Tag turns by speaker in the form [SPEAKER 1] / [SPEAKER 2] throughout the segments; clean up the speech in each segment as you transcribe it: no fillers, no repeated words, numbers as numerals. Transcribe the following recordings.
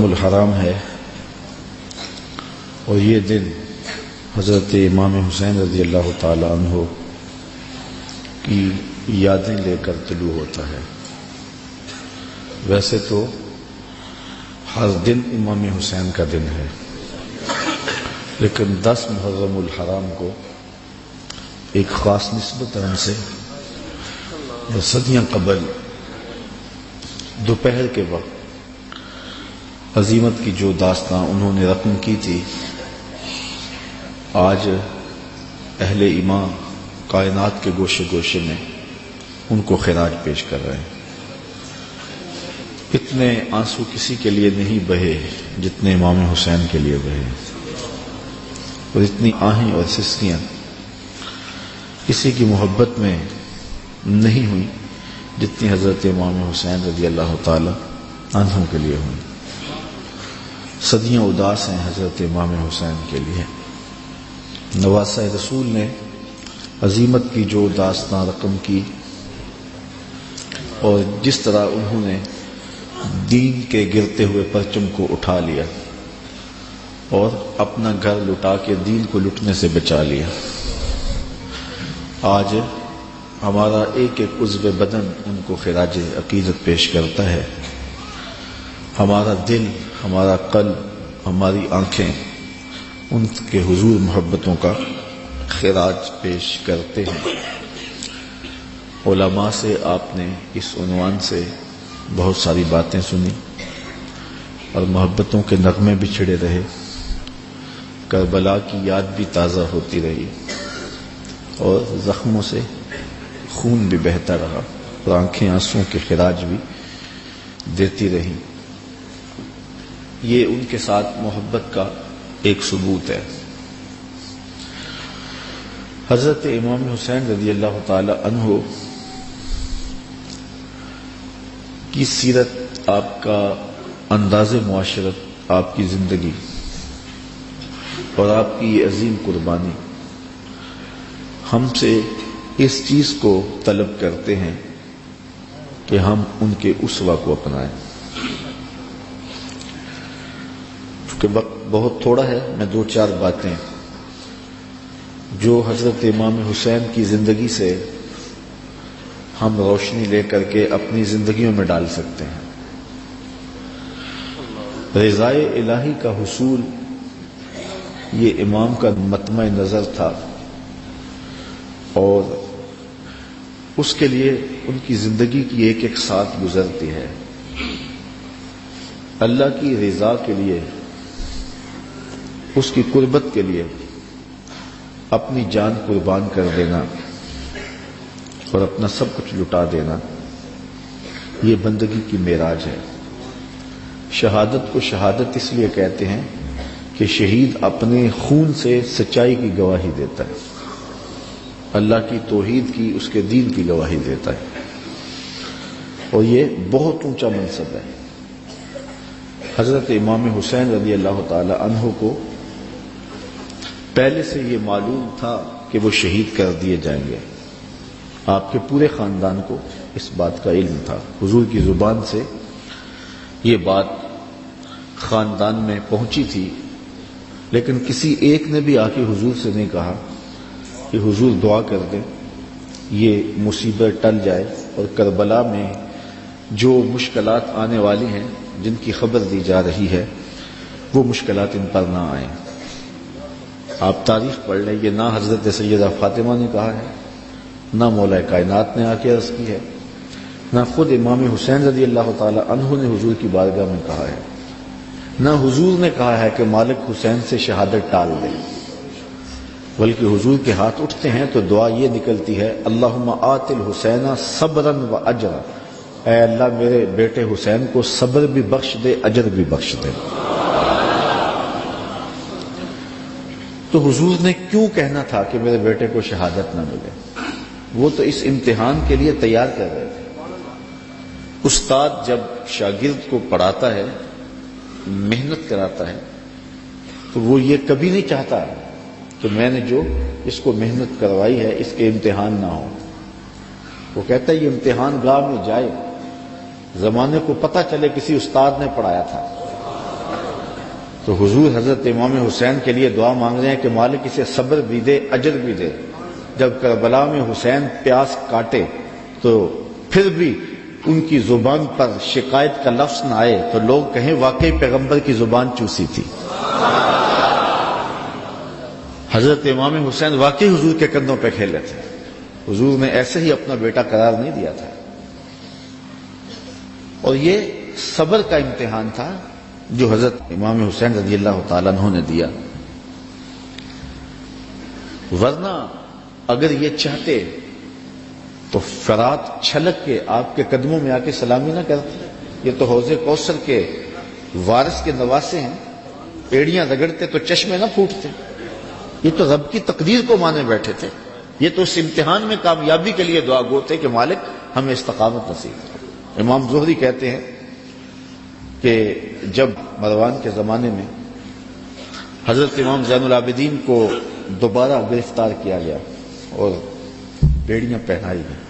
[SPEAKER 1] الحرام ہے اور یہ دن حضرت امام حسین رضی اللہ تعالی عنہ کی یادیں لے کر طلوع ہوتا ہے۔ ویسے تو ہر دن امام حسین کا دن ہے، لیکن 10 محرم الحرام کو ایک خاص نسبت ہم سے صدیاں قبل دوپہر کے وقت عظیمت کی جو داستان انہوں نے رقم کی تھی، آج اہل ایمان کائنات کے گوشے گوشے میں ان کو خراج پیش کر رہے ہیں۔ اتنے آنسو کسی کے لیے نہیں بہے جتنے امام حسین کے لیے بہے، اور اتنی آہیں اور سسکیاں کسی کی محبت میں نہیں ہوئی جتنی حضرت امام حسین رضی اللہ تعالی عنہ کے لیے ہوئی۔ صدیاں اداس ہیں حضرت امام حسین کے لیے۔ نواسہ رسول نے عظیمت کی جو داستان رقم کی اور جس طرح انہوں نے دین کے گرتے ہوئے پرچم کو اٹھا لیا اور اپنا گھر لٹا کے دین کو لٹنے سے بچا لیا، آج ہمارا ایک ایک عضو بدن ان کو خراج عقیدت پیش کرتا ہے۔ ہمارا دل، ہمارا قلب، ہماری آنکھیں ان کے حضور محبتوں کا خراج پیش کرتے ہیں۔ علماء سے آپ نے اس عنوان سے بہت ساری باتیں سنی اور محبتوں کے نغمے بھی چھڑے رہے، کربلا کی یاد بھی تازہ ہوتی رہی اور زخموں سے خون بھی بہتا رہا اور آنکھیں آنسوں کے خراج بھی دیتی رہی۔ یہ ان کے ساتھ محبت کا ایک ثبوت ہے۔ حضرت امام حسین رضی اللہ تعالی عنہ کی سیرت، آپ کا انداز معاشرت، آپ کی زندگی اور آپ کی یہ عظیم قربانی ہم سے اس چیز کو طلب کرتے ہیں کہ ہم ان کے اسوہ کو اپنائیں۔ چونکہ وقت بہت تھوڑا ہے، میں 2-4 باتیں جو حضرت امام حسین کی زندگی سے ہم روشنی لے کر کے اپنی زندگیوں میں ڈال سکتے ہیں۔ رضائے الہی کا حصول یہ امام کا مطمع نظر تھا، اور اس کے لیے ان کی زندگی کی ایک ایک ساتھ گزرتی ہے۔ اللہ کی رضا کے لیے، اس کی قربت کے لیے اپنی جان قربان کر دینا اور اپنا سب کچھ لٹا دینا، یہ بندگی کی معراج ہے۔ شہادت کو شہادت اس لیے کہتے ہیں کہ شہید اپنے خون سے سچائی کی گواہی دیتا ہے، اللہ کی توحید کی، اس کے دین کی گواہی دیتا ہے، اور یہ بہت اونچا منصب ہے۔ حضرت امام حسین رضی اللہ تعالی عنہ کو پہلے سے یہ معلوم تھا کہ وہ شہید کر دیے جائیں گے۔ آپ کے پورے خاندان کو اس بات کا علم تھا، حضور کی زبان سے یہ بات خاندان میں پہنچی تھی، لیکن کسی ایک نے بھی آ کے حضور سے نہیں کہا کہ حضور دعا کر دیں یہ مصیبت ٹل جائے اور کربلا میں جو مشکلات آنے والی ہیں، جن کی خبر دی جا رہی ہے، وہ مشکلات ان پر نہ آئیں۔ آپ تاریخ پڑھ لیں، یہ نہ حضرت سیدہ فاطمہ نے کہا ہے، نہ مولا کائنات نے آ کے عرض کی ہے، نہ خود امام حسین رضی اللہ تعالی عنہ نے حضور کی بارگاہ میں کہا ہے، نہ حضور نے کہا ہے کہ مالک حسین سے شہادت ٹال دے، بلکہ حضور کے ہاتھ اٹھتے ہیں تو دعا یہ نکلتی ہے، اللہم آت الحسین صبرا و اجرا، اے اللہ میرے بیٹے حسین کو صبر بھی بخش دے، اجر بھی بخش دے۔ تو حضور نے کیوں کہنا تھا کہ میرے بیٹے کو شہادت نہ ملے؟ وہ تو اس امتحان کے لیے تیار کر رہے تھے۔ استاد جب شاگرد کو پڑھاتا ہے، محنت کراتا ہے، تو وہ یہ کبھی نہیں چاہتا کہ میں نے جو اس کو محنت کروائی ہے اس کے امتحان نہ ہو۔ وہ کہتا ہے یہ امتحان گاہ میں جائے، زمانے کو پتہ چلے کسی استاد نے پڑھایا تھا، تو حضور حضرت امام حسین کے لیے دعا مانگ رہے ہیں کہ مالک اسے صبر بھی دے، اجر بھی دے۔ جب کربلا میں حسین پیاس کاٹے تو پھر بھی ان کی زبان پر شکایت کا لفظ نہ آئے تو لوگ کہیں واقعی پیغمبر کی زبان چوسی تھی۔ حضرت امام حسین واقعی حضور کے کندھوں پہ کھیلے تھے، حضور نے ایسے ہی اپنا بیٹا قرار نہیں دیا تھا۔ اور یہ صبر کا امتحان تھا جو حضرت امام حسین رضی اللہ تعالیٰ عنہ نے دیا، ورنہ اگر یہ چاہتے تو فرات چھلک کے آپ کے قدموں میں آ کے سلامی نہ کرتے۔ یہ تو حوض کوثر کے وارث کے نواسے ہیں، ایڑیاں رگڑتے تو چشمے نہ پھوٹتے۔ یہ تو رب کی تقدیر کو مانے بیٹھے تھے، یہ تو اس امتحان میں کامیابی کے لیے دعا گو تھے کہ مالک ہمیں استقامت نصیب کرو۔ امام زہری کہتے ہیں کہ جب مروان کے زمانے میں حضرت امام زین العابدین کو دوبارہ گرفتار کیا گیا اور بیڑیاں پہنائی گئی،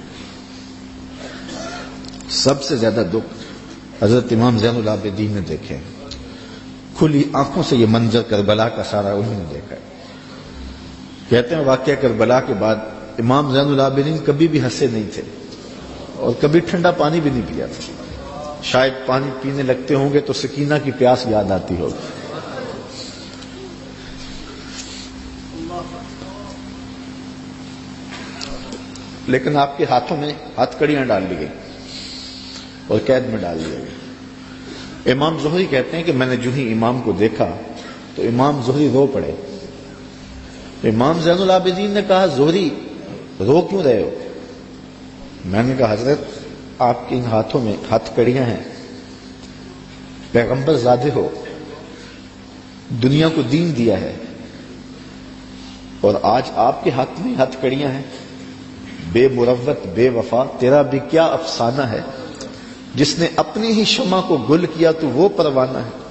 [SPEAKER 1] سب سے زیادہ دکھ حضرت امام زین العابدین نے دیکھے، کھلی آنکھوں سے یہ منظر کربلا کا سارا انہوں نے دیکھا۔ کہتے ہیں واقعہ کربلا کے بعد امام زین العابدین کبھی بھی ہنسے نہیں تھے اور کبھی ٹھنڈا پانی بھی نہیں پیا تھا۔ شاید پانی پینے لگتے ہوں گے تو سکینہ کی پیاس یاد آتی ہوگی۔ لیکن آپ کے ہاتھوں میں ہاتھ کڑیاں ڈال لی گئی اور قید میں ڈال دیا گیا۔ امام زہری کہتے ہیں کہ میں نے جو ہی امام کو دیکھا تو امام زہری رو پڑے۔ امام زین العابدین نے کہا زہری رو کیوں رہے ہو؟ میں نے کہا حضرت آپ کے ان ہاتھوں میں ہاتھ کڑیاں ہیں، پیغمبر زادے ہو، دنیا کو دین دیا ہے، اور آج آپ کے ہاتھ میں ہاتھ کڑیاں ہیں۔ بے مروت بے وفا تیرا بھی کیا افسانہ ہے، جس نے اپنی ہی شمع کو گل کیا تو وہ پروانہ ہے۔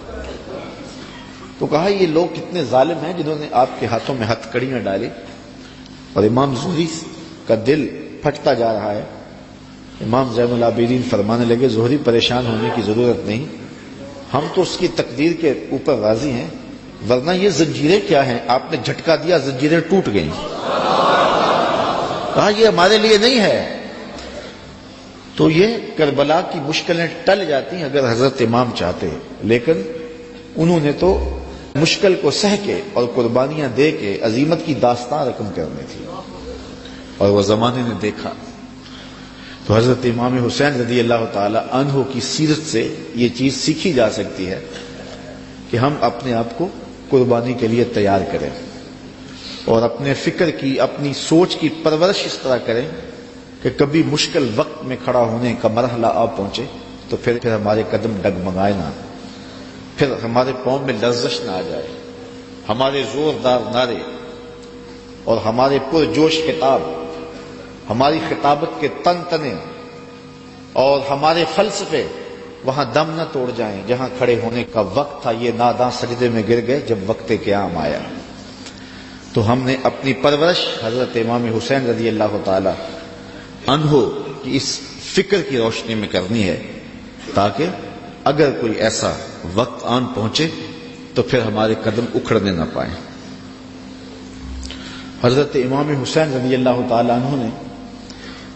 [SPEAKER 1] تو کہا یہ لوگ کتنے ظالم ہیں جنہوں نے آپ کے ہاتھوں میں ہتھ کڑیاں ڈالی۔ اور امام زہری کا دل پھٹتا جا رہا ہے۔ امام زین العابدین فرمانے لگے زہری پریشان ہونے کی ضرورت نہیں، ہم تو اس کی تقدیر کے اوپر راضی ہیں، ورنہ یہ زنجیریں کیا ہیں، آپ نے جھٹکا دیا زنجیریں ٹوٹ گئیں۔ کہا یہ ہمارے لیے نہیں ہے۔ تو یہ کربلا کی مشکلیں ٹل جاتی ہیں اگر حضرت امام چاہتے، لیکن انہوں نے تو مشکل کو سہ کے اور قربانیاں دے کے عظیمت کی داستان رقم کرنی تھی، اور وہ زمانے نے دیکھا۔ تو حضرت امام حسین رضی اللہ تعالی عنہ کی سیرت سے یہ چیز سیکھی جا سکتی ہے کہ ہم اپنے آپ کو قربانی کے لیے تیار کریں اور اپنے فکر کی، اپنی سوچ کی پرورش اس طرح کریں کہ کبھی مشکل وقت میں کھڑا ہونے کا مرحلہ آ پہنچے تو پھر ہمارے قدم ڈگمگائے نہ، پھر ہمارے پاؤں میں لرزش نہ آ جائے، ہمارے زوردار نعرے اور ہمارے پرجوش خطاب، ہماری خطابت کے تن تنے اور ہمارے فلسفے وہاں دم نہ توڑ جائیں جہاں کھڑے ہونے کا وقت تھا۔ یہ ناداں سجدے میں گر گئے جب وقت قیام آیا۔ تو ہم نے اپنی پرورش حضرت امام حسین رضی اللہ تعالی عنہ کی اس فکر کی روشنی میں کرنی ہے، تاکہ اگر کوئی ایسا وقت آن پہنچے تو پھر ہمارے قدم اکھڑنے نہ پائیں۔ حضرت امام حسین رضی اللہ تعالی عنہ نے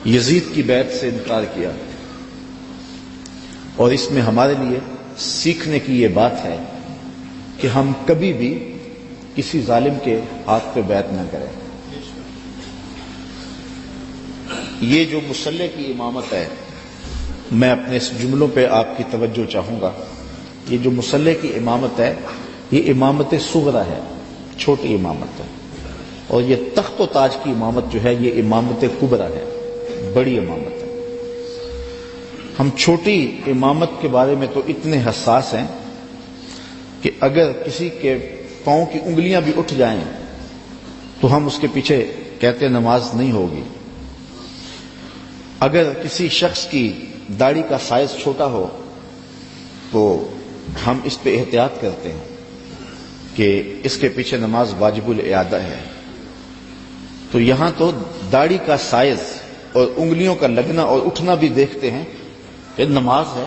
[SPEAKER 1] یزید کی بیعت سے انکار کیا، اور اس میں ہمارے لیے سیکھنے کی یہ بات ہے کہ ہم کبھی بھی کسی ظالم کے ہاتھ پہ بیعت نہ کریں۔ یہ جو مصلی کی امامت ہے، میں اپنے اس جملوں پہ آپ کی توجہ چاہوں گا۔ یہ جو مصلی کی امامت ہے یہ امامت صغرا ہے، چھوٹی امامت ہے، اور یہ تخت و تاج کی امامت جو ہے یہ امامت کبریٰ ہے، بڑی امامت ہے۔ ہم چھوٹی امامت کے بارے میں تو اتنے حساس ہیں کہ اگر کسی کے پاؤں کی انگلیاں بھی اٹھ جائیں تو ہم اس کے پیچھے کہتے نماز نہیں ہوگی۔ اگر کسی شخص کی داڑھی کا سائز چھوٹا ہو تو ہم اس پہ احتیاط کرتے ہیں کہ اس کے پیچھے نماز واجب الاعادہ ہے۔ تو یہاں تو داڑھی کا سائز اور انگلیوں کا لگنا اور اٹھنا بھی دیکھتے ہیں کہ نماز ہے۔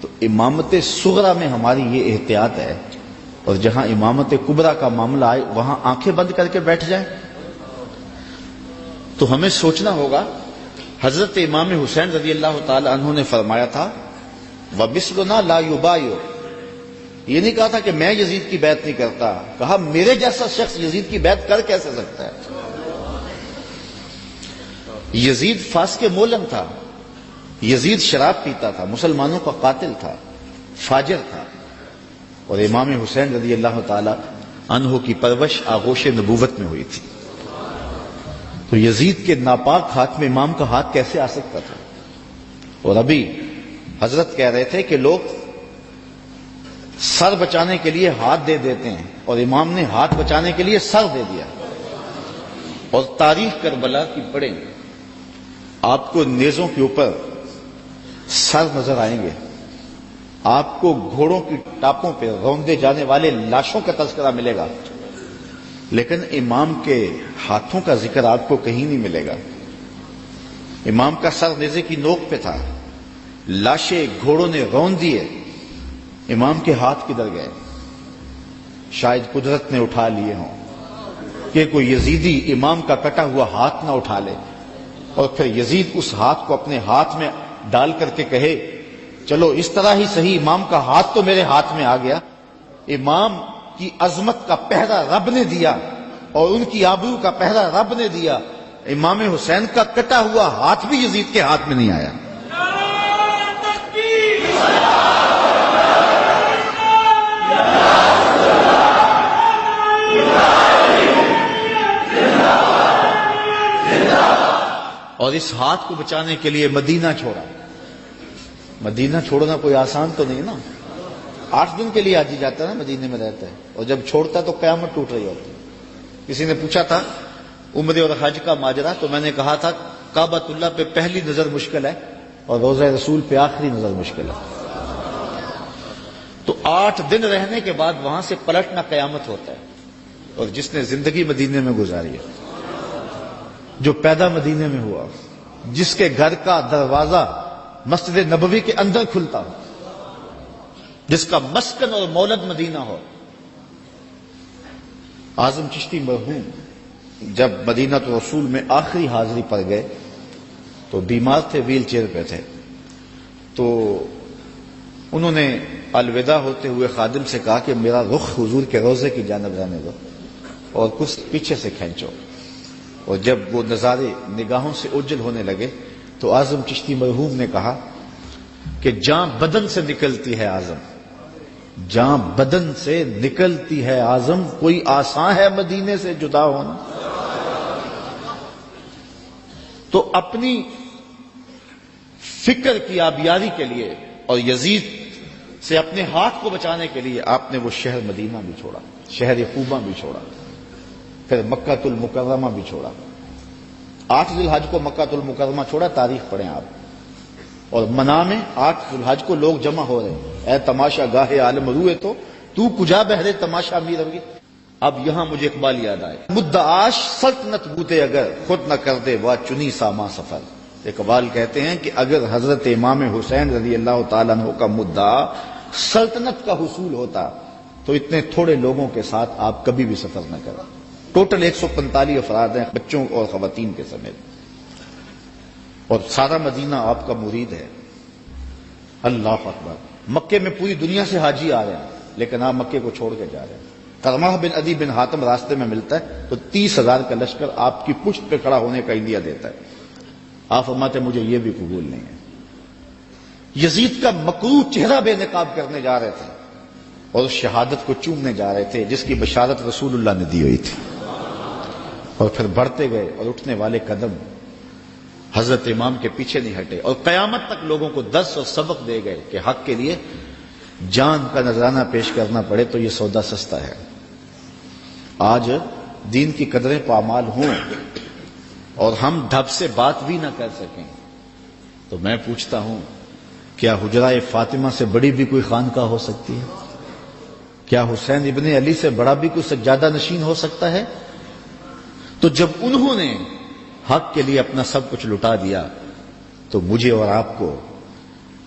[SPEAKER 1] تو امامت صغرا میں ہماری یہ احتیاط ہے اور جہاں امامت کبریٰ کا معاملہ آئے وہاں آنکھیں بند کر کے بیٹھ جائیں؟ تو ہمیں سوچنا ہوگا. حضرت امام حسین رضی اللہ تعالی عنہ نے فرمایا تھا وَمِثْلُنَا لَا يُبَايِعُ، یہ نہیں کہا تھا کہ میں یزید کی بیعت نہیں کرتا، کہا میرے جیسا شخص یزید کی بیعت کر کیسے سکتا ہے. یزید فاسق مولن تھا، یزید شراب پیتا تھا، مسلمانوں کا قاتل تھا، فاجر تھا، اور امام حسین رضی اللہ تعالی عنہ کی پرورش آغوش نبوت میں ہوئی تھی. تو یزید کے ناپاک ہاتھ میں امام کا ہاتھ کیسے آ سکتا تھا؟ اور ابھی حضرت کہہ رہے تھے کہ لوگ سر بچانے کے لیے ہاتھ دے دیتے ہیں، اور امام نے ہاتھ بچانے کے لیے سر دے دیا. اور تاریخ کربلا کی پڑھیں، آپ کو نیزوں کے اوپر سر نظر آئیں گے، آپ کو گھوڑوں کی ٹاپوں پہ روندے جانے والے لاشوں کا تذکرہ ملے گا، لیکن امام کے ہاتھوں کا ذکر آپ کو کہیں نہیں ملے گا. امام کا سر نیزے کی نوک پہ تھا، لاشیں گھوڑوں نے رون دیے، امام کے ہاتھ کدھر گئے؟ شاید قدرت نے اٹھا لیے ہوں کہ کوئی یزیدی امام کا کٹا ہوا ہاتھ نہ اٹھا لے اور پھر یزید اس ہاتھ کو اپنے ہاتھ میں ڈال کر کے کہے چلو اس طرح ہی صحیح، امام کا ہاتھ تو میرے ہاتھ میں آ گیا. امام کی عظمت کا پہرا رب نے دیا اور ان کی آبرو کا پہرا رب نے دیا. امام حسین کا کٹا ہوا ہاتھ بھی یزید کے ہاتھ میں نہیں آیا. اور اس ہاتھ کو بچانے کے لیے مدینہ چھوڑا. مدینہ چھوڑنا کوئی آسان تو نہیں نا. 8 دن کے لیے حاجی جاتا ہے نا، مدینے میں رہتا ہے، اور جب چھوڑتا ہے تو قیامت ٹوٹ رہی ہوتی. کسی نے پوچھا تھا عمرے اور حج کا ماجرا، تو میں نے کہا تھا کعبۃ اللہ پہ پہلی نظر مشکل ہے اور روضہ رسول پہ آخری نظر مشکل ہے. تو 8 دن رہنے کے بعد وہاں سے پلٹنا قیامت ہوتا ہے. اور جس نے زندگی مدینے میں گزاری ہے، جو پیدا مدینے میں ہوا، جس کے گھر کا دروازہ مسجد نبوی کے اندر کھلتا ہو، جس کا مسکن اور مولد مدینہ ہو. اعظم چشتی مرحوم جب مدینہ رسول میں آخری حاضری پر گئے تو بیمار تھے، ویل چیئر پہ تھے. تو انہوں نے الوداع ہوتے ہوئے خادم سے کہا کہ میرا رخ حضور کے روضے کی جانب رہنے دو اور کچھ پیچھے سے کھینچو. اور جب وہ نظارے نگاہوں سے اوجھل ہونے لگے تو اعظم چشتی مرحوم نے کہا کہ جاں بدن سے نکلتی ہے اعظم، جاں بدن سے نکلتی ہے اعظم، کوئی آسان ہے مدینے سے جدا ہونا. تو اپنی فکر کی آبیاری کے لیے اور یزید سے اپنے ہاتھ کو بچانے کے لیے آپ نے وہ شہر مدینہ بھی چھوڑا، شہر خوبہ بھی چھوڑا، پھر مکہ المکرمہ بھی چھوڑا. 8 ذی الحج کو مکہ المکرمہ چھوڑا، تاریخ پڑھیں آپ. اور منا میں 8 ذی الحج کو لوگ جمع ہو رہے ہیں، اے تماشا گاہے عالم روئے تو کجا بہرے تماشا می روی. اب یہاں مجھے اقبال یاد آئے، مدعاش سلطنت بوتے اگر خود نہ کر دے وا چنی ساما سفر. اقبال کہتے ہیں کہ اگر حضرت امام حسین رضی اللہ تعالیٰ عنہ کا مدعا سلطنت کا حصول ہوتا تو اتنے تھوڑے لوگوں کے ساتھ آپ کبھی بھی سفر نہ کریں. ٹوٹل 145 افراد ہیں، بچوں اور خواتین کے سمیت، اور سارا مدینہ آپ کا مرید ہے. اللہ اکبر. مکے میں پوری دنیا سے حاجی آ رہے ہیں، لیکن آپ مکے کو چھوڑ کے جا رہے ہیں. کرمہ بن عدی بن حاتم راستے میں ملتا ہے تو 30,000 کا لشکر آپ کی پشت پہ کھڑا ہونے کا عندیہ دیتا ہے. آپ فرماتے مجھے یہ بھی قبول نہیں ہے. یزید کا مکروہ چہرہ بے نقاب کرنے جا رہے تھے اور اس شہادت کو چومنے جا رہے تھے جس کی بشارت رسول اللہ نے دی ہوئی تھی. اور پھر بڑھتے گئے اور اٹھنے والے قدم حضرت امام کے پیچھے نہیں ہٹے، اور قیامت تک لوگوں کو درس اور سبق دے گئے کہ حق کے لیے جان کا نذرانہ پیش کرنا پڑے تو یہ سودا سستا ہے. آج دین کی قدریں پامال ہوں اور ہم ڈھب سے بات بھی نہ کر سکیں تو میں پوچھتا ہوں کیا حجرہ فاطمہ سے بڑی بھی کوئی خانقاہ ہو سکتی ہے؟ کیا حسین ابن علی سے بڑا بھی کوئی سجادہ نشین ہو سکتا ہے؟ تو جب انہوں نے حق کے لیے اپنا سب کچھ لٹا دیا تو مجھے اور آپ کو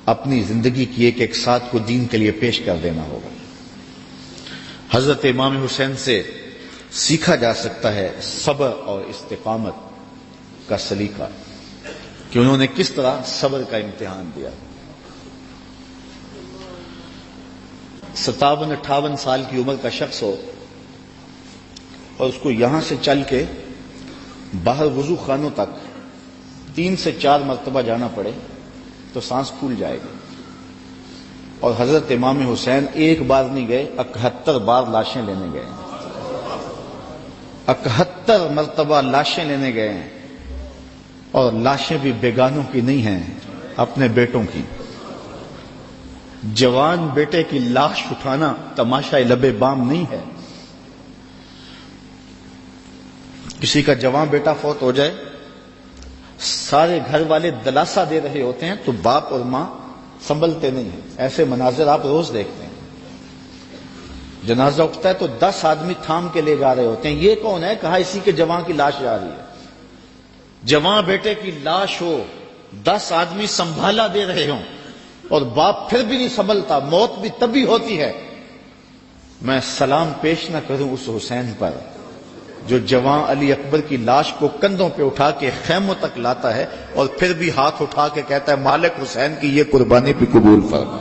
[SPEAKER 1] اپنی زندگی کی ایک ایک ساتھ کو دین کے لیے پیش کر دینا ہوگا. حضرت امام حسین سے سیکھا جا سکتا ہے صبر اور استقامت کا سلیقہ کہ انہوں نے کس طرح صبر کا امتحان دیا۔ 57-58 سال کی عمر کا شخص ہو اور اس کو یہاں سے چل کے باہر وضو خانوں تک 3 سے 4 مرتبہ جانا پڑے تو سانس پھول جائے گی، اور حضرت امام حسین ایک بار نہیں گئے، 71 بار لاشیں لینے گئے، 71 مرتبہ لاشیں لینے گئے ہیں، اور لاشیں بھی بیگانوں کی نہیں ہیں، اپنے بیٹوں کی۔ جوان بیٹے کی لاش اٹھانا تماشا لبے بام نہیں ہے۔ کسی کا جوان بیٹا فوت ہو جائے، سارے گھر والے دلاسا دے رہے ہوتے ہیں تو باپ اور ماں سنبھلتے نہیں ہیں۔ ایسے مناظر آپ روز دیکھتے ہیں۔ جنازہ اٹھتا ہے تو 10 آدمی تھام کے لے جا رہے ہوتے ہیں، یہ کون ہے؟ کہا اسی کے جوان کی لاش جا رہی ہے۔ جوان بیٹے کی لاش ہو، 10 آدمی سنبھالا دے رہے ہوں اور باپ پھر بھی نہیں سنبھلتا، موت بھی تبھی ہوتی ہے۔ میں سلام پیش نہ کروں اس حسین پر جو جوان علی اکبر کی لاش کو کندھوں پہ اٹھا کے خیموں تک لاتا ہے اور پھر بھی ہاتھ اٹھا کے کہتا ہے مالک حسین کی یہ قربانی بھی قبول فرما۔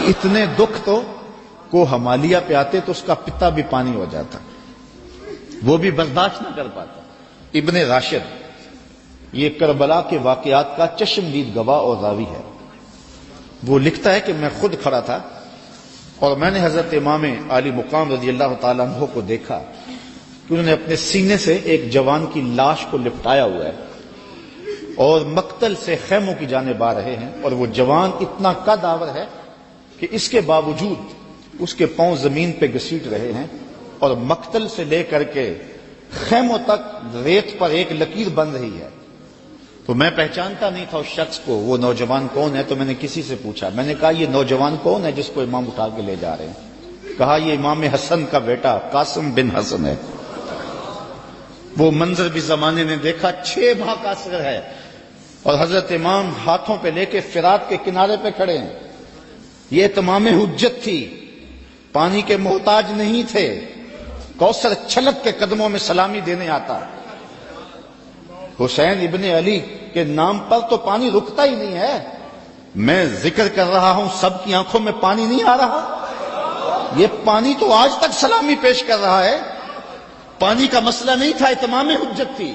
[SPEAKER 1] اتنے دکھ تو کو ہمالیہ پہ آتے تو اس کا پتا بھی پانی ہو جاتا، وہ بھی برداشت نہ کر پاتا۔ ابن راشد یہ کربلا کے واقعات کا چشمدید گواہ اور راوی ہے۔ وہ لکھتا ہے کہ میں خود کھڑا تھا اور میں نے حضرت امام عالی مقام رضی اللہ تعالیٰ عنہ کو دیکھا کہ انہوں نے اپنے سینے سے ایک جوان کی لاش کو لپٹایا ہوا ہے اور مقتل سے خیموں کی جانب آ رہے ہیں، اور وہ جوان اتنا قد آور ہے کہ اس کے باوجود اس کے پاؤں زمین پہ گھسیٹ رہے ہیں، اور مقتل سے لے کر کے خیموں تک ریت پر ایک لکیر بن رہی ہے۔ تو میں پہچانتا نہیں تھا اس شخص کو، وہ نوجوان کون ہے؟ تو میں نے کسی سے پوچھا، میں نے کہا یہ نوجوان کون ہے جس کو امام اٹھا کے لے جا رہے ہیں؟ کہا یہ امام حسن کا بیٹا قاسم بن حسن ہے۔ وہ منظر بھی زمانے نے دیکھا، 6 ماہ کا اثر ہے، اور حضرت امام ہاتھوں پہ لے کے فرات کے کنارے پہ کھڑے ہیں۔ یہ تمام حجت تھی، پانی کے محتاج نہیں تھے، کوثر چھلک کے قدموں میں سلامی دینے آتا۔ حسین ابن علی کے نام پر تو پانی رکتا ہی نہیں ہے۔ میں ذکر کر رہا ہوں، سب کی آنکھوں میں پانی نہیں آ رہا؟ یہ پانی تو آج تک سلامی پیش کر رہا ہے۔ پانی کا مسئلہ نہیں تھا، اتمام حجت تھی۔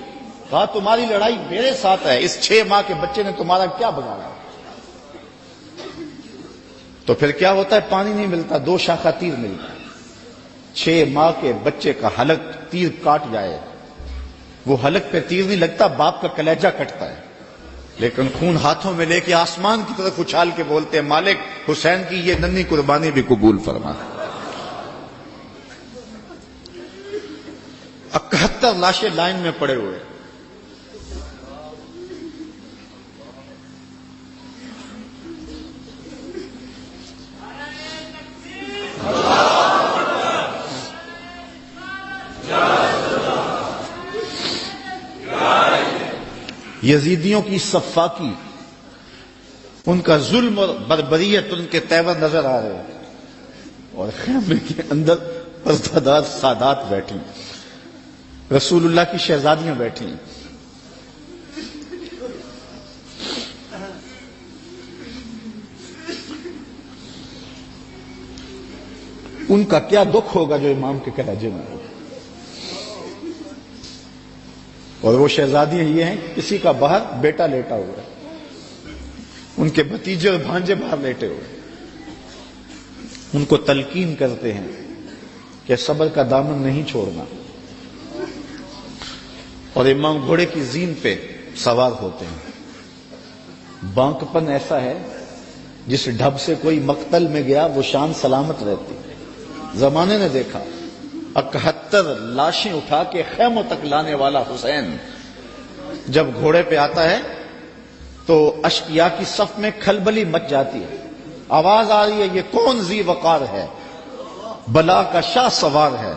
[SPEAKER 1] کہا تمہاری لڑائی میرے ساتھ ہے، اس 6 ماہ کے بچے نے تمہارا کیا بگاڑا؟ تو پھر کیا ہوتا ہے؟ پانی نہیں ملتا، 2 شاخہ تیر ملتا ہے۔ 6 ماہ کے بچے کا حلق تیر کاٹ جائے، وہ حلق پہ تیر نہیں لگتا، باپ کا کلیجہ کٹتا ہے، لیکن خون ہاتھوں میں لے کے آسمان کی طرف اچھال کے بولتے ہیں مالک حسین کی یہ ننھی قربانی بھی قبول فرما۔ 71 لاشیں لائن میں پڑے ہوئے۔ یزیدیوں کی صفاقی، ان کا ظلم اور بربریت ان کے تیور نظر آ رہے ہیں، اور خیمے کے اندر پردہ سادات بیٹھی، رسول اللہ کی شہزادیاں بیٹھی ہیں۔ ان کا کیا دکھ ہوگا جو امام کے کلیجے میں ہوگا؟ اور وہ شہزادیاں یہ ہیں، کسی کا باہر بیٹا لیٹا ہوا ہے، ان کے بھتیجے اور بھانجے باہر لیٹے ہوئے، ان کو تلقین کرتے ہیں کہ صبر کا دامن نہیں چھوڑنا، اور امام گھوڑے کی زین پہ سوار ہوتے ہیں۔ بانکپن ایسا ہے جس ڈھب سے کوئی مقتل میں گیا وہ شان سلامت رہتی۔ زمانے نے دیکھا 71 لاشیں اٹھا کے خیموں تک لانے والا حسین جب گھوڑے پہ آتا ہے تو اشقیاء کی صف میں کھلبلی مچ جاتی ہے، آواز آ رہی ہے یہ کون ذی وقار ہے، بلا کا شاہ سوار ہے،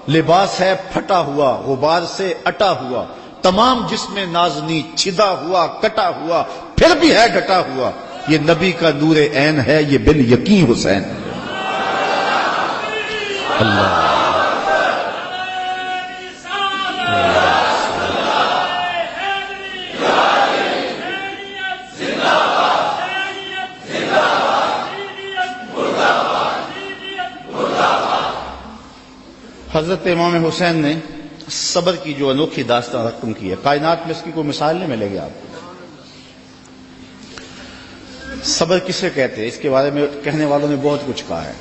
[SPEAKER 1] لباس ہے پھٹا ہوا غبار سے اٹا ہوا، تمام جسم نازنی چھدا ہوا کٹا ہوا پھر بھی ہے ڈٹا ہوا، یہ نبی کا نور عین ہے، یہ بال یقین حسین۔ اللہ حضرت امام حسین نے صبر کی جو انوکھی داستان رقم کی ہے، کائنات میں اس کی کوئی مثال نہیں ملے گی آپ کو۔ صبر کسے کہتے ہیں اس کے بارے میں کہنے والوں نے بہت کچھ کہا ہے۔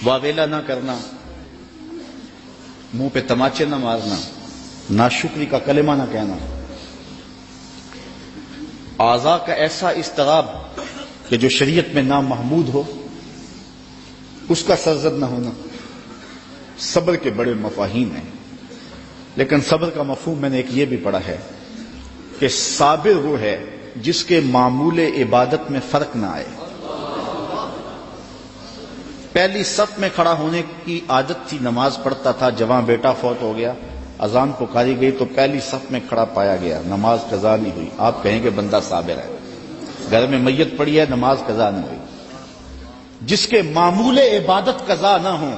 [SPEAKER 1] واویلا نہ کرنا، منہ پہ تماچے نہ مارنا، ناشکری کا کلمہ نہ کہنا، اعضاء کا ایسا اضطراب کہ جو شریعت میں نامحمود ہو اس کا سرزد نہ ہونا، صبر کے بڑے مفاہیم ہیں۔ لیکن صبر کا مفہوم میں نے ایک یہ بھی پڑھا ہے کہ صابر وہ ہے جس کے معمول عبادت میں فرق نہ آئے۔ پہلی صف میں کھڑا ہونے کی عادت تھی، نماز پڑھتا تھا، جوان بیٹا فوت ہو گیا، اذان پکاری گئی تو پہلی صف میں کھڑا پایا گیا، نماز قضا نہیں ہوئی، آپ کہیں گے بندہ صابر ہے۔ گھر میں میت پڑی ہے، نماز قضا نہیں ہوئی، جس کے معمول عبادت قضا نہ ہوں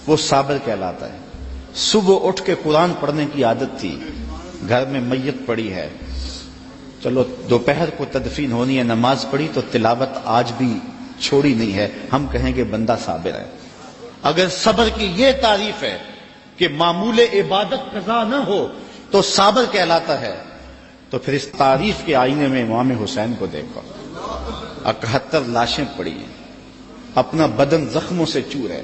[SPEAKER 1] وہ صابر کہلاتا ہے۔ صبح اٹھ کے قرآن پڑھنے کی عادت تھی، گھر میں میت پڑی ہے، چلو دوپہر کو تدفین ہونی ہے، نماز پڑھی تو تلاوت آج بھی چھوڑی نہیں ہے، ہم کہیں گے بندہ صابر ہے۔ اگر صبر کی یہ تعریف ہے کہ معمول عبادت قضا نہ ہو تو صابر کہلاتا ہے، تو پھر اس تعریف کے آئینے میں امام حسین کو دیکھو، 71 لاشیں پڑی ہیں، اپنا بدن زخموں سے چور ہے۔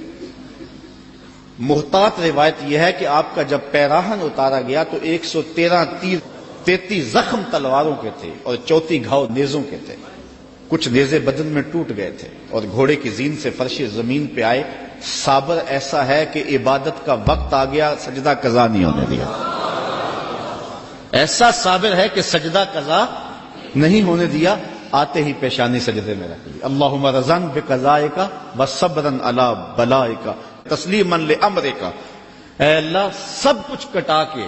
[SPEAKER 1] محتاط روایت یہ ہے کہ آپ کا جب پیراہن اتارا گیا تو 113 تیر، 33 زخم تلواروں کے تھے اور 34 گھاؤ نیزوں کے تھے، کچھ نیزے بدن میں ٹوٹ گئے تھے، اور گھوڑے کی زین سے فرش زمین پہ آئے۔ صابر ایسا ہے کہ عبادت کا وقت آ گیا، سجدہ قضا نہیں ہونے دیا۔ ایسا صابر ہے کہ سجدہ قضا نہیں ہونے دیا، آتے ہی پیشانی سجدے میں رکھ لی، اللہم رضن بقضائک وصبرن علی بلائک تسلیما لامرک۔ اے اللہ، سب کچھ کٹا کے،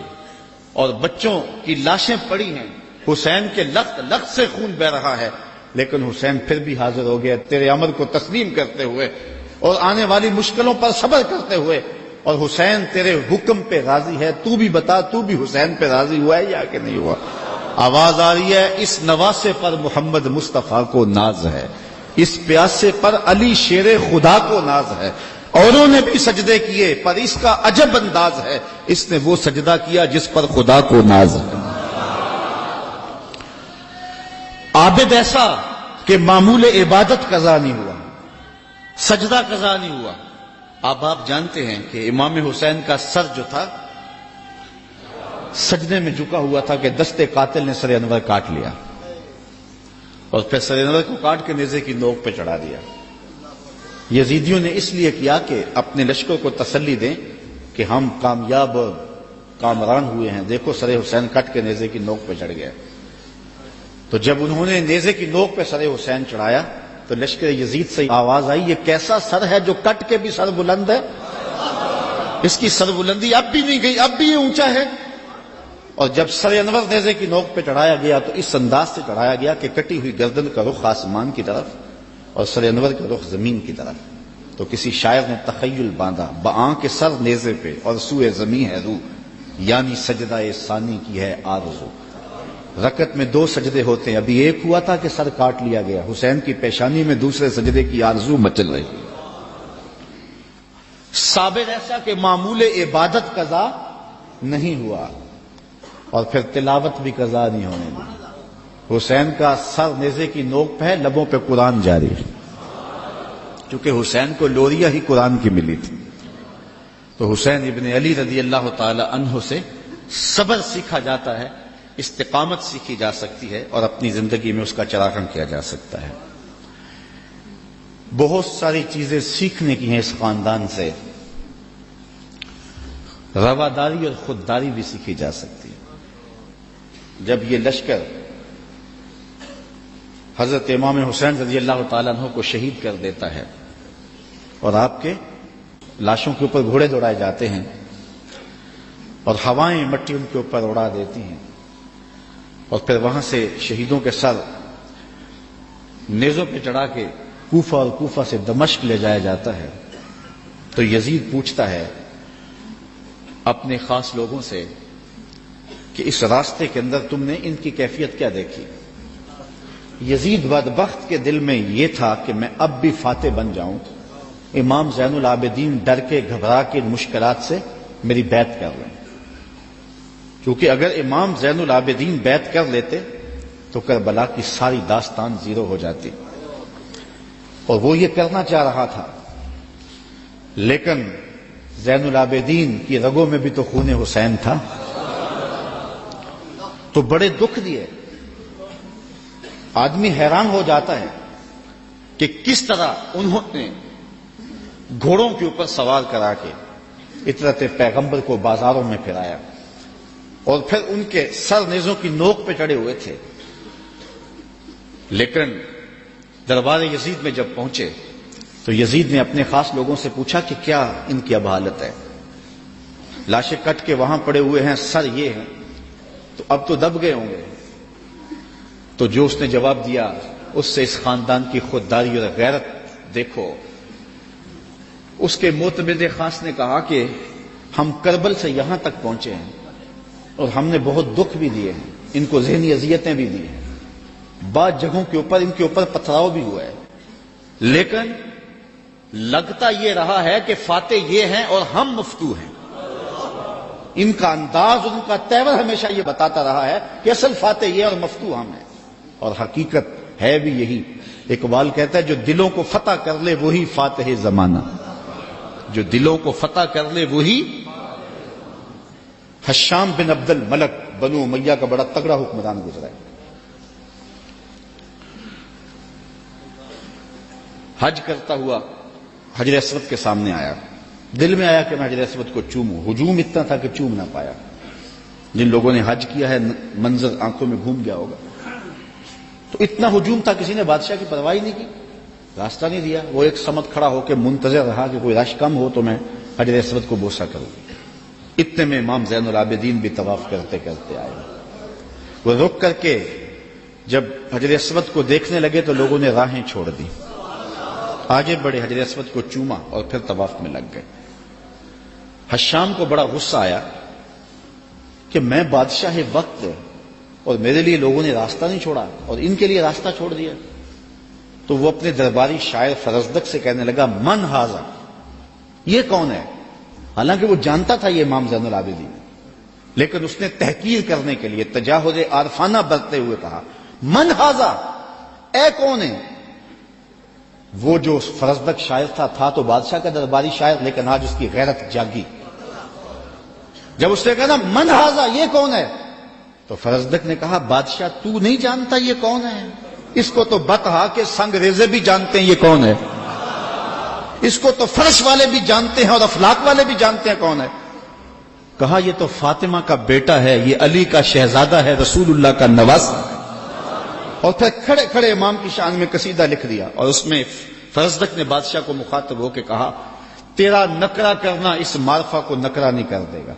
[SPEAKER 1] اور بچوں کی لاشیں پڑی ہیں، حسین کے لخت لخت سے خون بہ رہا ہے، لیکن حسین پھر بھی حاضر ہو گیا تیرے امر کو تسلیم کرتے ہوئے اور آنے والی مشکلوں پر صبر کرتے ہوئے، اور حسین تیرے حکم پہ راضی ہے، تو بھی بتا، تو بھی حسین پہ راضی ہوا ہے یا کہ نہیں ہوا؟ آواز آ رہی ہے، اس نواسے پر محمد مصطفیٰ کو ناز ہے، اس پیاسے پر علی شیر خدا کو ناز ہے، اوروں نے بھی سجدے کیے پر اس کا عجب انداز ہے، اس نے وہ سجدہ کیا جس پر خدا کو ناز ہے۔ عابد ایسا کہ معمول عبادت قضا نہیں ہوا، سجدہ قضا نہیں ہوا۔ اب آپ جانتے ہیں کہ امام حسین کا سر جو تھا سجدے میں جھکا ہوا تھا کہ دستے قاتل نے سر انور کاٹ لیا، اور پھر سر انور کو کاٹ کے نیزے کی نوک پہ چڑھا دیا۔ یزیدیوں نے اس لیے کیا کہ اپنے لشکر کو تسلی دیں کہ ہم کامیاب کامران ہوئے ہیں، دیکھو سر حسین کٹ کے نیزے کی نوک پہ چڑھ گیا۔ تو جب انہوں نے نیزے کی نوک پہ سر حسین چڑھایا تو لشکر یزید سے آواز آئی، یہ کیسا سر ہے جو کٹ کے بھی سر بلند ہے؟ اس کی سر بلندی اب بھی نہیں گئی، اب بھی یہ اونچا ہے۔ اور جب سر انور نیزے کی نوک پہ چڑھایا گیا تو اس انداز سے چڑھایا گیا کہ کٹی ہوئی گردن کا رخ آسمان کی طرف اور سر انور کا رخ زمین کی طرف۔ تو کسی شاعر نے تخیل باندھا، بآں کے سر نیزے پہ اور سوئے زمین ہے روح، یعنی سجدہ ثانی کی ہے آرزو۔ رکعت میں 2 سجدے ہوتے ہیں، ابھی ایک ہوا تھا کہ سر کاٹ لیا گیا، حسین کی پیشانی میں دوسرے سجدے کی آرزو مچل رہی ہے۔ صابر ایسا کہ معمول عبادت قضا نہیں ہوا، اور پھر تلاوت بھی قضا نہیں ہونے دی۔ حسین کا سر نیزے کی نوک پہ ہے، لبوں پہ قرآن جاری ہے، کیونکہ حسین کو لوریا ہی قرآن کی ملی تھی۔ تو حسین ابن علی رضی اللہ تعالی عنہ سے صبر سیکھا جاتا ہے، استقامت سیکھی جا سکتی ہے، اور اپنی زندگی میں اس کا چراغاں کیا جا سکتا ہے۔ بہت ساری چیزیں سیکھنے کی ہیں اس خاندان سے، رواداری اور خودداری بھی سیکھی جا سکتی ہے۔ جب یہ لشکر حضرت امام حسین رضی اللہ تعالیٰ عنہ کو شہید کر دیتا ہے اور آپ کے لاشوں کے اوپر گھوڑے دوڑائے جاتے ہیں، اور ہوائیں مٹی ان کے اوپر اڑا دیتی ہیں، اور پھر وہاں سے شہیدوں کے سر نیزوں پہ چڑھا کے کوفہ اور کوفہ سے دمشق لے جایا جاتا ہے۔ تو یزید پوچھتا ہے اپنے خاص لوگوں سے کہ اس راستے کے اندر تم نے ان کی کیفیت کیا دیکھی؟ یزید بدبخت کے دل میں یہ تھا کہ میں اب بھی فاتح بن جاؤں، امام زین العابدین ڈر کے گھبرا کے مشکلات سے میری بیعت کر لیں، کیونکہ اگر امام زین العابدین بیعت کر لیتے تو کربلا کی ساری داستان زیرو ہو جاتی، اور وہ یہ کرنا چاہ رہا تھا، لیکن زین العابدین کی رگوں میں بھی تو خون حسین تھا، تو بڑے دکھ دیے۔ آدمی حیران ہو جاتا ہے کہ کس طرح انہوں نے گھوڑوں کے اوپر سوار کرا کے اطرت پیغمبر کو بازاروں میں پھرایا، اور پھر ان کے سر نیزوں کی نوک پہ چڑھے ہوئے تھے، لیکن دربار یزید میں جب پہنچے تو یزید نے اپنے خاص لوگوں سے پوچھا کہ کیا ان کی اب حالت ہے؟ لاشیں کٹ کے وہاں پڑے ہوئے ہیں، سر یہ ہیں، تو اب تو دب گئے ہوں گے۔ تو جو اس نے جواب دیا اس سے اس خاندان کی خودداری اور غیرت دیکھو۔ اس کے معتمد خاص نے کہا کہ ہم کربل سے یہاں تک پہنچے ہیں اور ہم نے بہت دکھ بھی دیے ہیں، ان کو ذہنی اذیتیں بھی دی ہیں، بعض جگہوں کے اوپر ان کے اوپر پتھراؤ بھی ہوا ہے، لیکن لگتا یہ رہا ہے کہ فاتح یہ ہیں اور ہم مفتو ہیں۔ ان کا انداز اور ان کا تیور ہمیشہ یہ بتاتا رہا ہے کہ اصل فاتح یہ اور مفتو ہم ہیں، اور حقیقت ہے بھی یہی۔ اقبال کہتا ہے جو دلوں کو فتح کر لے وہی فاتح زمانہ، جو دلوں کو فتح کر لے وہی۔ حشام بن عبد الملک بنو امیہ کا بڑا تگڑا حکمران گزرا ہے، حج کرتا ہوا حجر اسود کے سامنے آیا، دل میں آیا کہ میں حجر اسود کو چوموں، ہجوم اتنا تھا کہ چوم نہ پایا۔ جن لوگوں نے حج کیا ہے منظر آنکھوں میں گھوم گیا ہوگا، تو اتنا ہجوم تھا کسی نے بادشاہ کی پرواہ نہیں کی، راستہ نہیں دیا۔ وہ ایک سمت کھڑا ہو کے منتظر رہا کہ کوئی رش کم ہو تو میں حجر اسود کو بوسہ کروں۔ اتنے میں امام زین العابدین بھی طواف کرتے کرتے آئے، وہ رک کر کے جب حجر اسود کو دیکھنے لگے تو لوگوں نے راہیں چھوڑ دی، آگے بڑھے، حجر اسود کو چوما اور پھر طواف میں لگ گئے۔ حشام کو بڑا غصہ آیا کہ میں بادشاہ وقت اور میرے لیے لوگوں نے راستہ نہیں چھوڑا اور ان کے لیے راستہ چھوڑ دیا۔ تو وہ اپنے درباری شاعر فرزدق سے کہنے لگا من ہاذا، یہ کون ہے؟ حالانکہ وہ جانتا تھا یہ امام زین العابدین، لیکن اس نے تحقیر کرنے کے لیے تجاہل عارفانہ برتتے ہوئے کہا من ہاذا، اے کون ہے؟ وہ جو فرزدق شاعر تھا تو بادشاہ کا درباری شاعر، لیکن آج اس کی غیرت جاگی۔ جب اس نے کہا من ہاذا، یہ کون ہے؟ تو فرزدق نے کہا بادشاہ تو نہیں جانتا یہ کون ہے؟ اس کو تو بتہا کہ سنگ ریزے بھی جانتے ہیں یہ کون ہے، اس کو تو فرش والے بھی جانتے ہیں اور افلاک والے بھی جانتے ہیں کون ہے۔ کہا یہ تو فاطمہ کا بیٹا ہے، یہ علی کا شہزادہ ہے، رسول اللہ کا نواسہ۔ اور پھر کھڑے کھڑے امام کی شان میں قصیدہ لکھ دیا، اور اس میں فرزدق نے بادشاہ کو مخاطب ہو کے کہا تیرا نکرہ کرنا اس معرفہ کو نکرہ نہیں کر دے گا،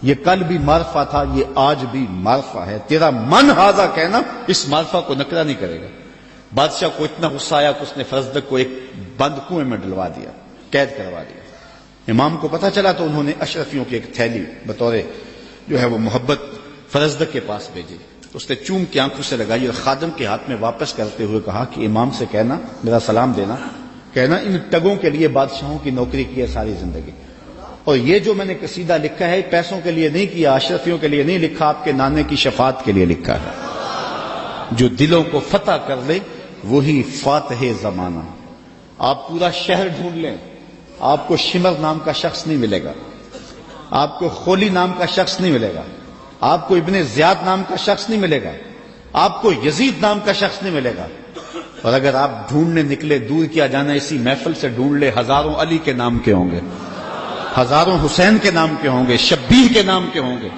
[SPEAKER 1] یہ کل بھی معرفہ تھا، یہ آج بھی معرفہ ہے، تیرا من ہاذا کہنا اس معرفہ کو نکرہ نہیں کرے گا۔ بادشاہ کو اتنا غصہ آیا کہ اس نے فرزدق کو ایک بند کنویں میں ڈلوا دیا، قید کروا دیا۔ امام کو پتہ چلا تو انہوں نے اشرفیوں کی ایک تھیلی بطور جو ہے وہ محبت فرزدق کے پاس بھیجی، اس نے چوم کی آنکھوں سے لگائی اور خادم کے ہاتھ میں واپس کرتے ہوئے کہا کہ امام سے کہنا، میرا سلام دینا، کہنا ان ٹگوں کے لیے بادشاہوں کی نوکری کی ہے ساری زندگی، اور یہ جو میں نے قصیدہ لکھا ہے پیسوں کے لیے نہیں کیا، اشرفیوں کے لیے نہیں لکھا، آپ کے نانے کی شفاعت کے لیے لکھا ہے۔ جو دلوں کو فتح کر لے وہی فاتح زمانہ۔ آپ پورا شہر ڈھونڈ لیں، آپ کو شمر نام کا شخص نہیں ملے گا، آپ کو خولی نام کا شخص نہیں ملے گا، آپ کو ابن زیاد نام کا شخص نہیں ملے گا، آپ کو یزید نام کا شخص نہیں ملے گا۔ اور اگر آپ ڈھونڈنے نکلے، دور کیا جانا اسی محفل سے ڈھونڈ لے، ہزاروں علی کے نام کے ہوں گے، ہزاروں حسین کے نام کے ہوں گے، شبیہ کے نام کے ہوں گے،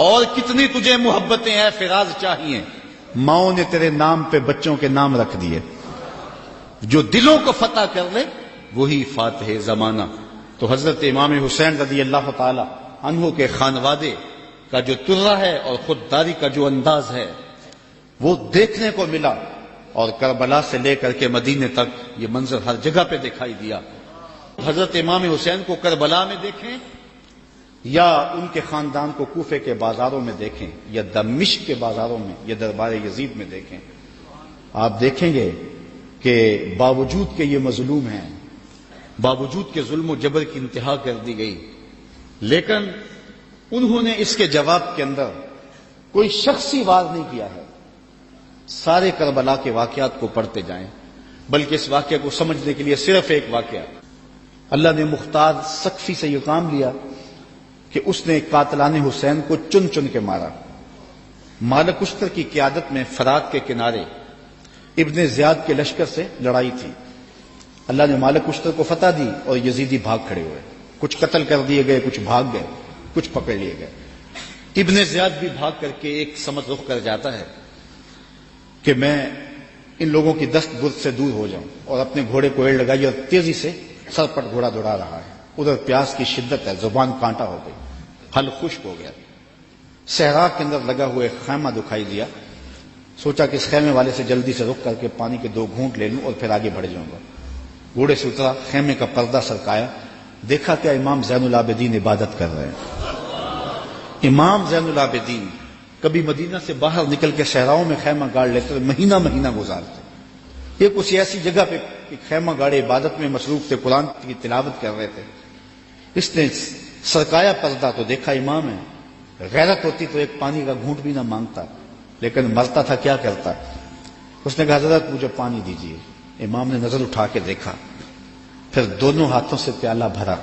[SPEAKER 1] اور کتنی تجھے محبتیں ہیں فراز چاہیے، ماؤں نے تیرے نام پہ بچوں کے نام رکھ دیے۔ جو دلوں کو فتح کر لے وہی فاتح زمانہ۔ تو حضرت امام حسین رضی اللہ تعالی
[SPEAKER 2] عنہ کے خانوادے کا جو ترہ ہے اور خودداری کا جو انداز ہے وہ دیکھنے کو ملا، اور کربلا سے لے کر کے مدینے تک یہ منظر ہر جگہ پہ دکھائی دیا۔ حضرت امام حسین کو کربلا میں دیکھیں یا ان کے خاندان کو کوفے کے بازاروں میں دیکھیں یا دمشق کے بازاروں میں یا دربار یزید میں دیکھیں، آپ دیکھیں گے کہ باوجود کہ یہ مظلوم ہیں، باوجود کہ ظلم و جبر کی انتہا کر دی گئی، لیکن انہوں نے اس کے جواب کے اندر کوئی شخصی وار نہیں کیا ہے۔ سارے کربلا کے واقعات کو پڑھتے جائیں، بلکہ اس واقعے کو سمجھنے کے لیے صرف ایک واقعہ، اللہ نے مختار سقفی سے یہ کام لیا کہ اس نے قاتلان حسین کو چن چن کے مارا۔ مالک اشتر کی قیادت میں فرات کے کنارے ابن زیاد کے لشکر سے لڑائی تھی، اللہ نے مالک اشتر کو فتح دی اور یزیدی بھاگ کھڑے ہوئے، کچھ قتل کر دیے گئے، کچھ بھاگ گئے، کچھ پکڑ لیے گئے۔ ابن زیاد بھی بھاگ کر کے ایک سمت رخ کر جاتا ہے کہ میں ان لوگوں کی دست برد سے دور ہو جاؤں، اور اپنے گھوڑے کو ایڑ لگائی اور تیزی سے سرپٹ گھوڑا دوڑا رہا ہے۔ ادھر پیاس کی شدت ہے، زبان کانٹا ہو گئی، حل خشک ہو گیا۔ صحرا کے اندر لگا ہوئے خیمہ دکھائی دیا، سوچا کہ اس خیمے والے سے جلدی سے رک کر کے پانی کے 2 گھونٹ لے لوں اور پھر آگے بڑھ جاؤں گا۔ گھوڑے سے اترا، خیمے کا پردہ سرکایا، دیکھا کہ امام زین العابدین عبادت کر رہے ہیں۔ امام زین العابدین کبھی مدینہ سے باہر نکل کے صحراؤں میں خیمہ گاڑ لیتے، مہینہ مہینہ گزارتے۔ یہ کچھ ایسی جگہ پہ خیمہ گاڑے عبادت میں مصروف تھے، قرآن کی تلاوت کر رہے تھے۔ اس نے سرکایا پردہ تو دیکھا امام ہے، غیرت ہوتی تو ایک پانی کا گھونٹ بھی نہ مانگتا، لیکن مرتا تھا کیا کرتا۔ اس نے کہا حضرت مجھے پانی دیجیے۔ امام نے نظر اٹھا کے دیکھا، پھر دونوں ہاتھوں سے پیالہ بھرا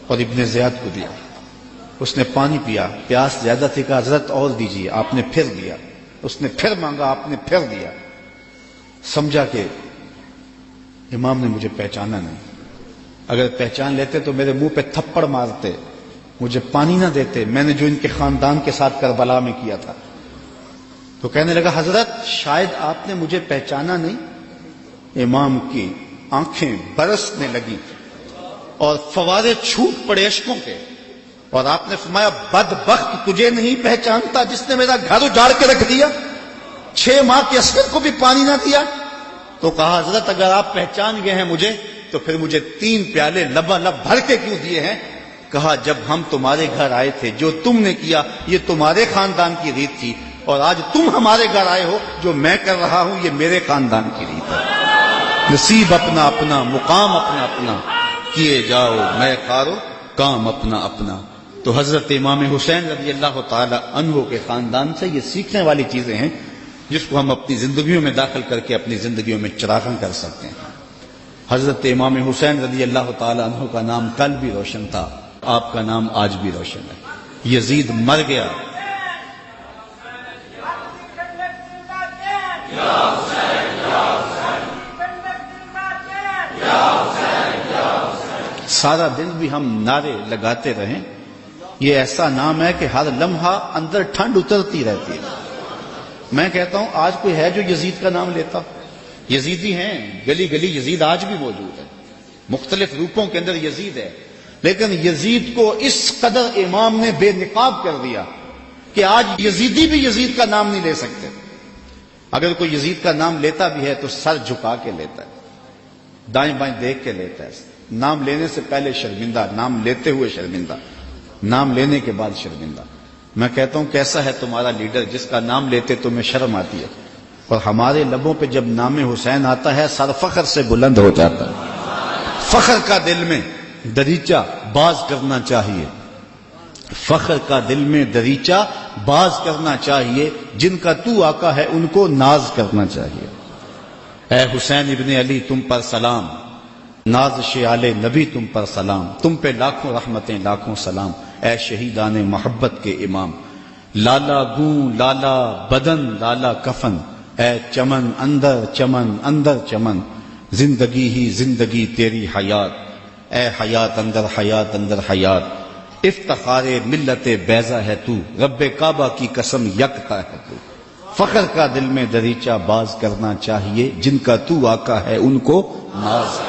[SPEAKER 2] اور ابن زیاد کو دیا۔ اس نے پانی پیا، پیاس زیادہ تھی، کہا حضرت اور دیجیے۔ آپ نے پھر دیا، اس نے پھر مانگا، آپ نے پھر دیا۔ سمجھا کہ امام نے مجھے پہچانا نہیں، اگر پہچان لیتے تو میرے منہ پہ تھپڑ مارتے، مجھے پانی نہ دیتے، میں نے جو ان کے خاندان کے ساتھ کربلا میں کیا تھا۔ تو کہنے لگا حضرت شاید آپ نے مجھے پہچانا نہیں۔ امام کی آنکھیں برسنے لگی اور فوارے چھوٹ پڑے اشکوں کے، اور آپ نے فرمایا بدبخت تجھے نہیں پہچانتا جس نے میرا گھر اجاڑ کے رکھ دیا، 6 ماہ کے عسکر کو بھی پانی نہ دیا۔ تو کہا حضرت اگر آپ پہچان گئے ہیں مجھے تو پھر مجھے 3 پیالے لبالب بھر کے کیوں دیے ہیں؟ کہا جب ہم تمہارے گھر آئے تھے جو تم نے کیا یہ تمہارے خاندان کی ریت تھی، اور آج تم ہمارے گھر آئے ہو جو میں کر رہا ہوں یہ میرے خاندان کی ریت ہے۔ نصیب اپنا اپنا، مقام اپنا اپنا، کیے جاؤ میں کارو کام اپنا اپنا۔ تو حضرت امام حسین رضی اللہ تعالی عنہ کے خاندان سے یہ سیکھنے والی چیزیں ہیں جس کو ہم اپنی زندگیوں میں داخل کر کے اپنی زندگیوں میں چراغاں کر سکتے ہیں۔ حضرت امام حسین رضی اللہ تعالی عنہ کا نام کل بھی روشن تھا، آپ کا نام آج بھی روشن ہے۔ یزید مر گیا، سارا دن بھی ہم نعرے لگاتے رہیں، یہ ایسا نام ہے کہ ہر لمحہ اندر ٹھنڈ اترتی رہتی ہے۔ میں کہتا ہوں آج کوئی ہے جو یزید کا نام لیتا؟ یزیدی ہیں، گلی گلی یزید آج بھی موجود ہے، مختلف روپوں کے اندر یزید ہے، لیکن یزید کو اس قدر امام نے بے نقاب کر دیا کہ آج یزیدی بھی یزید کا نام نہیں لے سکتے۔ اگر کوئی یزید کا نام لیتا بھی ہے تو سر جھکا کے لیتا ہے، دائیں بائیں دیکھ کے لیتا ہے، نام لینے سے پہلے شرمندہ، نام لیتے ہوئے شرمندہ، نام لینے کے بعد شرمندہ۔ میں کہتا ہوں کیسا ہے تمہارا لیڈر جس کا نام لیتے تمہیں شرم آتی ہے، اور ہمارے لبوں پہ جب نام حسین آتا ہے سر فخر سے بلند ہو جاتا ہے۔ فخر کا دل میں دریچہ باز کرنا چاہیے، فخر کا دل میں دریچہ باز کرنا چاہیے، جن کا تو آقا ہے ان کو ناز کرنا چاہیے۔ اے حسین ابن علی تم پر سلام، نازش آل نبی تم پر سلام، تم پہ لاکھوں رحمتیں لاکھوں سلام، اے شہیدان محبت کے امام۔ لالا گوں لالا بدن لالا کفن، اے چمن اندر چمن، زندگی ہی زندگی تیری حیات، اے حیات اندر حیات، افتخار ملت بیضا ہے تو، رب کعبہ کی قسم یکتا ہے تو۔ فخر کا دل میں دریچہ باز کرنا چاہیے، جن کا تو آقا ہے ان کو ناز۔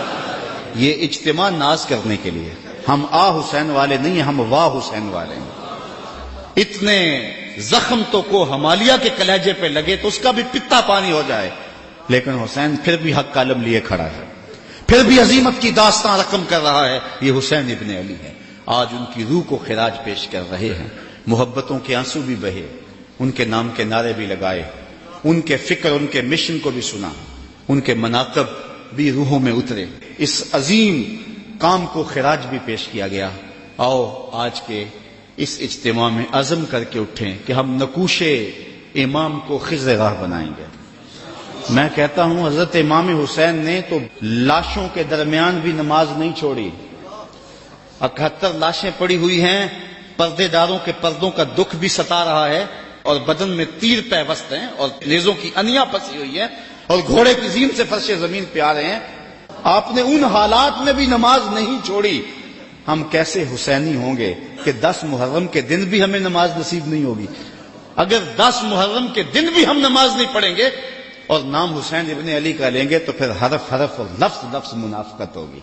[SPEAKER 2] یہ اجتماع ناز کرنے کے لیے، ہم آ حسین والے نہیں ہیں، ہم واہ حسین والے ہیں۔ اتنے زخم تو کو ہمالیہ کے کلیجے پہ لگے تو اس کا بھی پتا پانی ہو جائے، لیکن حسین پھر بھی حق کا علم لیے کھڑا ہے، پھر بھی عظیمت کی داستان رقم کر رہا ہے۔ یہ حسین ابن علی ہے، آج ان کی روح کو خراج پیش کر رہے ہیں، محبتوں کے آنسو بھی بہے، ان کے نام کے نعرے بھی لگائے، ان کے فکر، ان کے مشن کو بھی سنا، ان کے مناقب بھی روحوں میں اترے، اس عظیم کام کو خراج بھی پیش کیا گیا۔ آؤ آج کے اس اجتماع میں عزم کر کے اٹھیں کہ ہم نقوش امام کو خضر راہ بنائیں گے۔ میں کہتا ہوں حضرت امام حسین نے تو لاشوں کے درمیان بھی نماز نہیں چھوڑی۔ 71 لاشیں پڑی ہوئی ہیں، پردے داروں کے پردوں کا دکھ بھی ستا رہا ہے، اور بدن میں تیر پیوست ہیں، اور نیزوں کی انیاں پسی ہوئی ہیں، اور گھوڑے کی زین سے فرش زمین پہ آ رہے ہیں۔ آپ نے ان حالات میں بھی نماز نہیں چھوڑی۔ ہم کیسے حسینی ہوں گے کہ 10 محرم کے دن بھی ہمیں نماز نصیب نہیں ہوگی؟ اگر 10 محرم کے دن بھی ہم نماز نہیں پڑھیں گے اور نام حسین ابن علی کا لیں گے تو پھر حرف حرف اور لفظ لفظ منافقت ہوگی۔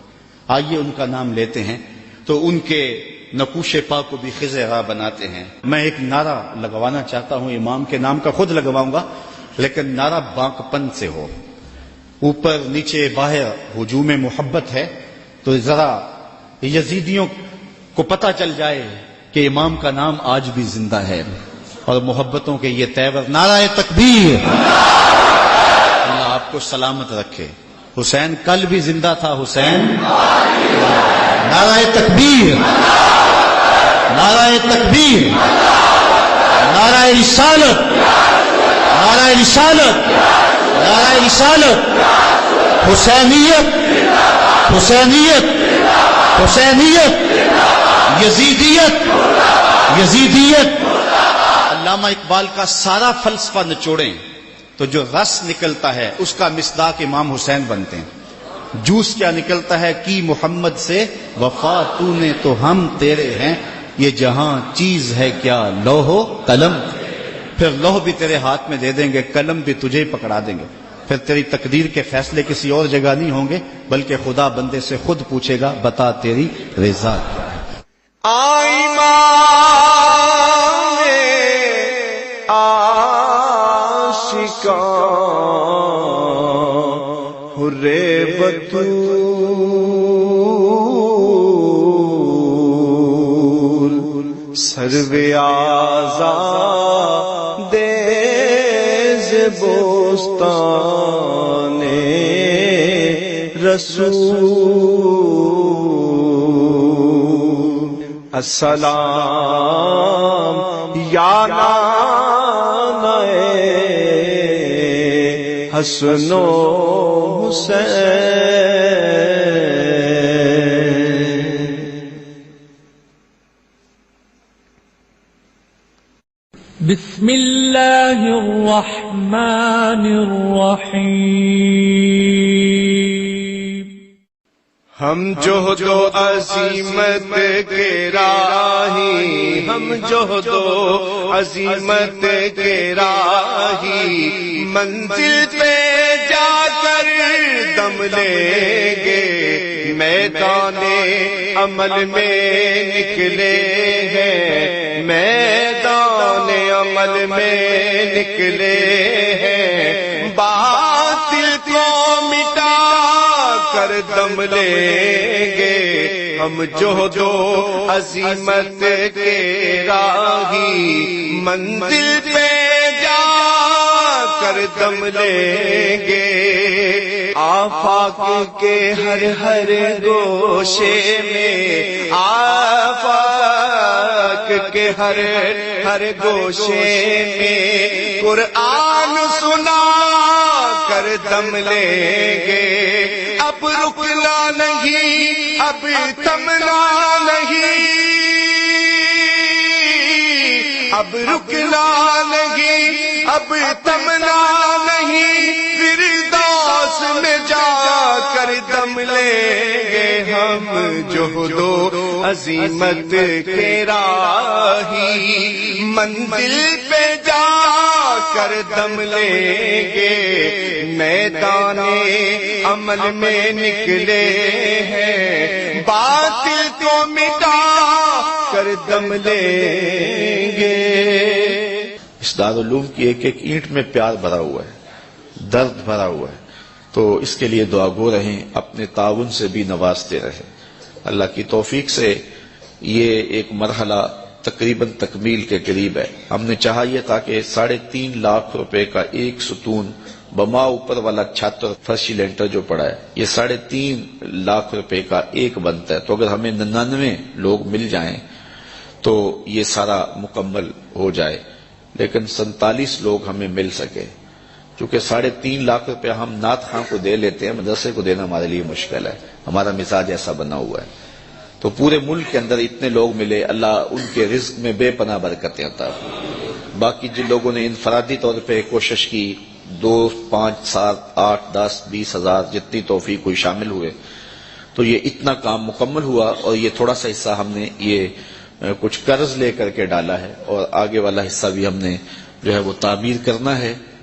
[SPEAKER 2] آئیے ان کا نام لیتے ہیں تو ان کے نقوش پاک کو بھی خضر راہ بناتے ہیں۔ میں ایک نعرہ لگوانا چاہتا ہوں، امام کے نام کا خود لگواؤں گا، لیکن نعرہ باقپن سے ہو، اوپر نیچے باہر ہجوم محبت ہے، تو ذرا یزیدیوں کو پتہ چل جائے کہ امام کا نام آج بھی زندہ ہے، اور محبتوں کے یہ تیور نعرہ تکبیر۔ اللہ آپ کو سلامت رکھے۔ حسین کل بھی زندہ تھا، حسین نعرہ تکبیر، نعرہ تکبیر، نعرہ رسالت، نعرہ رسالت، نعرہ رسالت، حسینیت، حسینیت، حسینیت، یزیدیت، یزیدیت۔ علامہ اقبال کا سارا فلسفہ نچوڑیں تو جو رس نکلتا ہے اس کا مصداق امام حسین بنتے ہیں۔ جوس کیا نکلتا ہے؟ کی محمد سے وفا تو نے تو ہم تیرے ہیں، یہ جہاں چیز ہے کیا لوح و قلم، پھر لوح بھی تیرے ہاتھ میں دے دیں گے، قلم بھی تجھے پکڑا دیں گے، پھر تیری تقدیر کے فیصلے کسی اور جگہ نہیں ہوں گے، بلکہ خدا بندے سے خود پوچھے گا بتا تیری رضا کیا ہے۔
[SPEAKER 3] حرے بطول سرو آزاد ز بوستان رسول، السلام یا نانہ حسن و حسین۔
[SPEAKER 4] بسم اللہ الرحمن الرحیم۔
[SPEAKER 3] ہم جوہد و عظیمت کے راہی، ہم جوہد و عظیمت کے راہی، منزل پہ جا کر دم لیں گے، میدان عمل میں نکلے ہیں، میدان عمل میں نکلے ہیں، باطل کو مٹا کر دم لیں گے، ہم جوہد و عظیمت کے راہی، منزل پہ جا کر دم لیں گے، آفاق کے ہر ہر گوشے میں، آفاق کے ہر ہر گوشے میں قرآن سنا کر دم لیں گے، اب رکنا نہیں، اب تھمنا نہیں، اب رکنا نہیں، اب تھمنا نہیں، فردوس میں جا کر دم لیں گے، ہم جوہد و عظیمت کے راہی، منزل پہ جا کر دم لیں گے، میدان عمل میں نکلے ہیں، باطل کو مٹا کر دم لیں گے.
[SPEAKER 1] اس دارالعلوم کی ایک ایک اینٹ میں پیار بھرا ہوا ہے، درد بھرا ہوا ہے، تو اس کے لیے دعا گو رہیں، اپنے تعاون سے بھی نوازتے رہیں. اللہ کی توفیق سے یہ ایک مرحلہ تقریباً تکمیل کے قریب ہے. ہم نے چاہا یہ تھا کہ 3.5 لاکھ روپے کا ایک ستون بما اوپر والا چھت اور فرشی لینٹر جو پڑا ہے، یہ 3.5 لاکھ روپے کا ایک بنتا ہے. تو اگر ہمیں 99 لوگ مل جائیں تو یہ سارا مکمل ہو جائے، لیکن 47 لوگ ہمیں مل سکے. چونکہ 3.5 لاکھ روپے ہم نعت خواں کو دے لیتے ہیں، مدرسے کو دینا ہمارے لیے مشکل ہے، ہمارا مزاج ایسا بنا ہوا ہے. تو پورے ملک کے اندر اتنے لوگ ملے، اللہ ان کے رزق میں بے پناہ برکتیں عطا فرمائے. باقی جن لوگوں نے انفرادی طور پہ کوشش کی، 2، 5، 7، 8، 10، 20 ہزار جتنی توفیق ہوئی شامل ہوئے، تو یہ اتنا کام مکمل ہوا. اور یہ تھوڑا سا حصہ ہم نے یہ کچھ قرض لے کر کے ڈالا ہے، اور آگے والا حصہ بھی ہم نے جو ہے وہ تعمیر کرنا ہے.